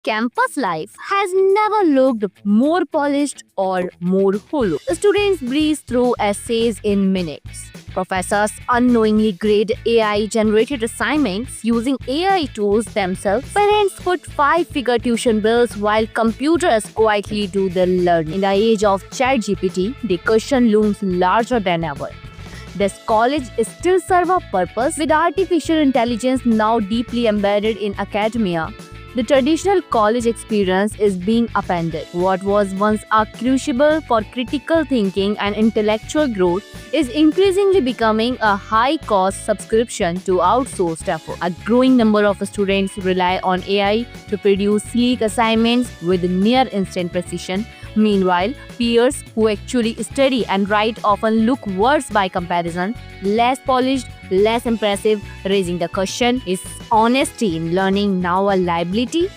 Campus life has never looked more polished or more hollow. Students breeze through essays in minutes. Professors unknowingly grade AI generated assignments using AI tools themselves. Parents put five-figure tuition bills while computers quietly do the learning. In the age of ChatGPT, the question looms larger than ever. Does college still serve a purpose? With artificial intelligence now deeply embedded in academia, the traditional college experience is being upended. What was once a crucible for critical thinking and intellectual growth is increasingly becoming a high-cost subscription to outsourced effort. A growing number of students rely on AI to produce sleek assignments with near-instant precision. Meanwhile, peers who actually study and write often look worse by comparison, less polished, less impressive, raising the question, is honesty in learning now a liability?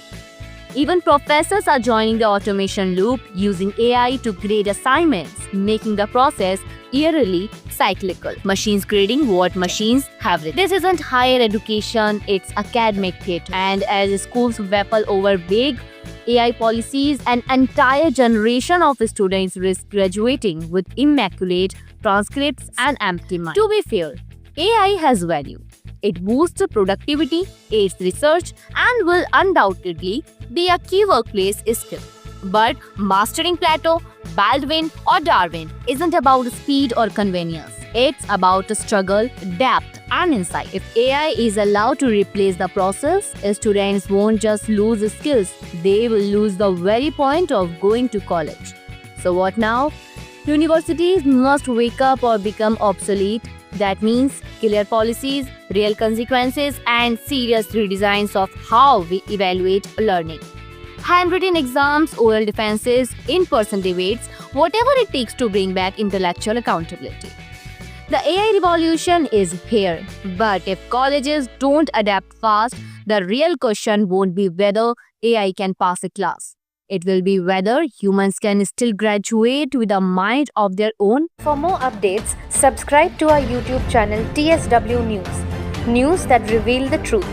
Even professors are joining the automation loop using AI to grade assignments, making the process eerily cyclical. Machines grading what machines have written. This isn't higher education, it's academic theater. And as schools grapple over vague AI policies, an entire generation of students risk graduating with immaculate transcripts and empty minds. To be fair, AI has value. It boosts productivity, aids research, and will undoubtedly be a key workplace skill. But mastering Plato, Baldwin, or Darwin isn't about speed or convenience. It's about struggle, depth, and insight. If AI is allowed to replace the process, students won't just lose skills, they will lose the very point of going to college. So what now? Universities must wake up or become obsolete. That means clear policies, real consequences, and serious redesigns of how we evaluate learning. Handwritten exams, oral defenses, in-person debates, whatever it takes to bring back intellectual accountability. The AI revolution is here, but if colleges don't adapt fast, the real question won't be whether AI can pass a class. It will be whether humans can still graduate with a mind of their own. For more updates, subscribe to our YouTube channel TSW News. News that reveal the truth.